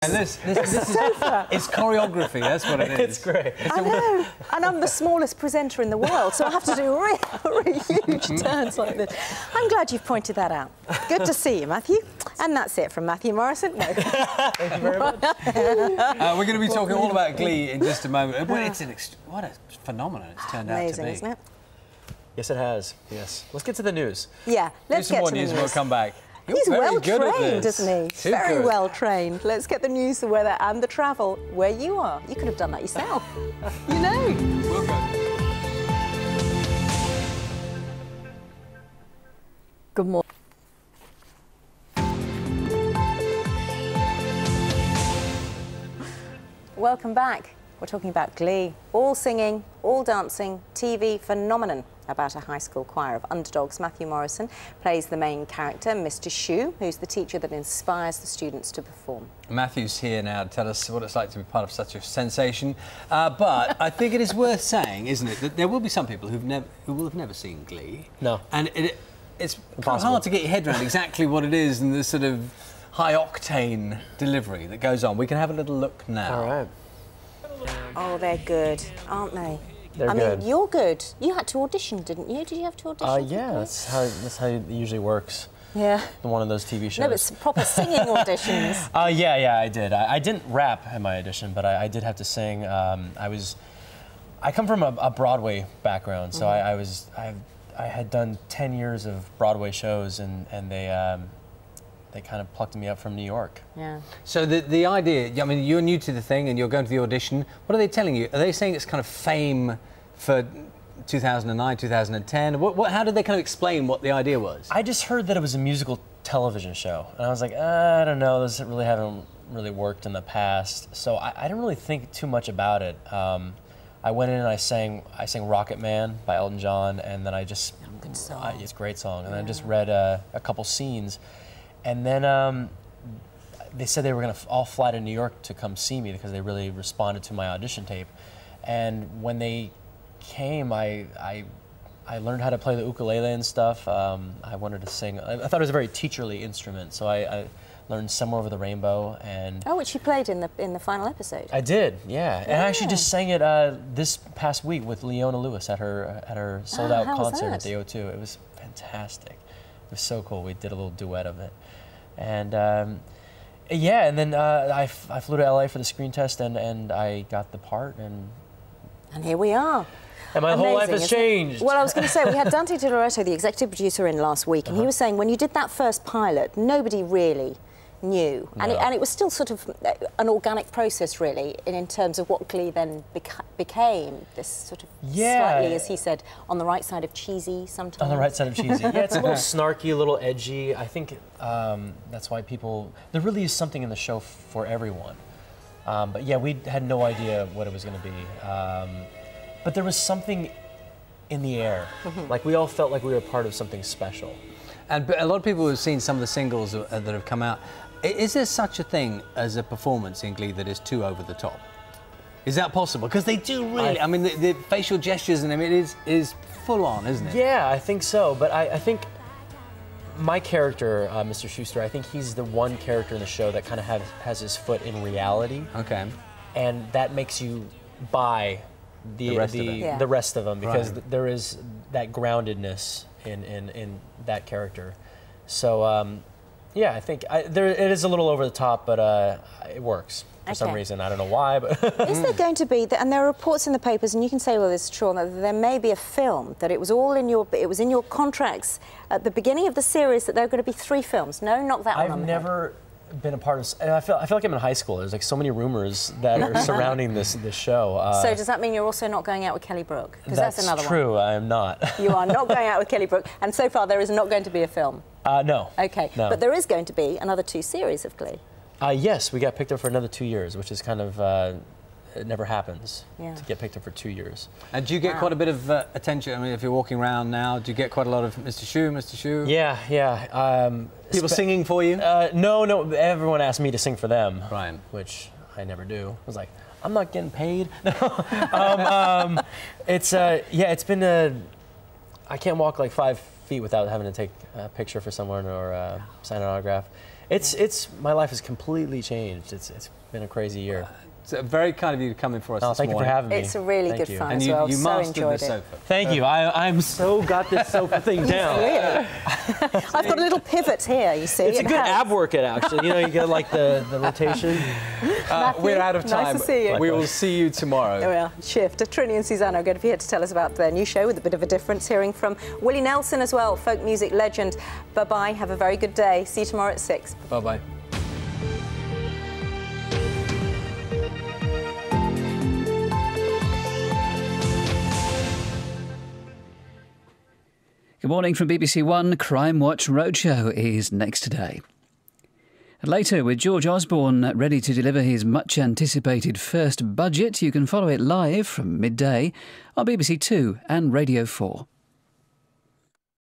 And this is it's choreography. That's what it is. It's great. I know, and I'm the smallest presenter in the world, so I have to do really huge turns like this. I'm glad you've pointed that out. Good to see you, Matthew. And that's it from Matthew Morrison. No. Thank you very much. We're going to be talking all about Glee in just a moment. Well, what a phenomenon it's turned out to Amazing, be. isn't it? Yes, it has. Yes. Let's get to the news. Yeah, let's Do some get more to the news news. and we'll come back. You're He's very well good at trained, this. isn't he? Too Very good. well trained. Let's get the news, the weather, and the travel where you are. You could have done that yourself. You know. We'll go. Good morning. Welcome back. We're talking about Glee. All singing, all dancing, TV phenomenon about a high school choir of underdogs. Matthew Morrison plays the main character, Mr. Shue, who's the teacher that inspires the students to perform. Matthew's here now to tell us what it's like to be part of such a sensation. But I think it is worth saying, isn't it, that there will be some people who will have never seen Glee. No. And it's kind of hard to get your head around exactly what it is and the sort of high-octane delivery that goes on. We can have a little look now. All right. Oh, they're good, aren't they? They're I good. mean, you're good. You had to audition, didn't you? Did you have to audition? Yeah, that's how it usually works. Yeah. One of those TV shows. No, but it's proper singing auditions. Yeah, I did. I didn't rap in my audition, but I did have to sing. I come from a Broadway background, so I had done 10 years of Broadway shows, and they kind of plucked me up from New York. Yeah. So the idea, I mean, you're new to the thing and you're going to the audition. What are they telling you? Are they saying it's kind of fame for 2009, 2010? How did they kind of explain what the idea was? I just heard that it was a musical television show, and I was like, I don't know, those really haven't really worked in the past. So I didn't really think too much about it. I went in and I sang Rocket Man by Elton John, and then I just, good song. It's a great song, and I just read a couple scenes. And then they said they were going to all fly to New York to come see me because they really responded to my audition tape. And when they came, I learned how to play the ukulele and stuff. I wanted to sing. I thought it was a very teacherly instrument, so I learned Somewhere Over the Rainbow. And Oh, which you played in the final episode. I did, yeah. And I actually just sang it this past week with Leona Lewis at her sold-out how was concert at that? the O2. It was fantastic. It was so cool. We did a little duet of it. And yeah, and then I flew to LA for the screen test, and I got the part, and And here we are. my whole life Amazing, has isn't it? changed. Well, I was going to say, we had Dante Di Loreto, the executive producer, in last week, and he was saying when you did that first pilot, nobody really knew. No. And it was still sort of an organic process, really, in terms of what Glee then became, this sort of slightly, as he said, on the right side of cheesy sometimes. On the right side of cheesy. Yeah, it's a little snarky, a little edgy. I think that's why there really is something in the show for everyone. But yeah, we had no idea what it was going to be. But there was something in the air. Like, we all felt like we were part of something special. And a lot of people have seen some of the singles that have come out. Is there such a thing as a performance in Glee that is too over the top? Is that possible? Because they do really, I mean, the facial gestures and it is full on, isn't it? Yeah, I think so. But I think my character, Mr. Schuster, I think he's the one character in the show that kind of has his foot in reality. Okay. And that makes you buy the rest of them because there is that groundedness in that character. So yeah, I think it is a little over the top, but it works for some reason. I don't know why, but Is there going to be, and there are reports in the papers, and you can say, well, this is true, that there may be a film, that it was in your contracts at the beginning of the series that there are going to be 3 films. No, not that one. I've never been a part of. And I feel like I'm in high school. There's like so many rumors that are surrounding this show. So does that mean you're also not going out with Kelly Brook? Because that's another true. I am not. You are not going out with Kelly Brook, and so far there is not going to be a film. No. Okay, no. But there is going to be another 2 series of Glee. Yes, we got picked up for another 2 years, which is kind of. It never happens to get picked up for 2 years. And do you get quite a bit of attention? I mean, if you're walking around now, do you get quite a lot of Mr. Shue, Mr. Shue? Yeah. People singing for you? No. Everyone asked me to sing for them, Right. which I never do. I was like, I'm not getting paid. It's been I can't walk like 5 feet without having to take a picture for someone or sign an autograph. My life has completely changed. It's been a crazy year. It's very kind of you coming for us this thank morning. you for having me. It's really good fun And as well. you So mastered the enjoyed it. sofa. Thank you. I'm so got this sofa thing down. Really? I've got a little pivot here, you see. It's a good ab workout, actually. You know, you get like the rotation. We're out of time. Nice to see you. We will see you tomorrow. There we are. Shift. Trini and Susanna are going to be here to tell us about their new show with a bit of a difference, hearing from Willie Nelson as well, folk music legend. Bye-bye. Have a very good day. See you tomorrow at 6. Bye-bye. Good morning from BBC One. Crime Watch Roadshow is next today. Later, with George Osborne ready to deliver his much-anticipated first budget, you can follow it live from midday on BBC 2 and Radio 4.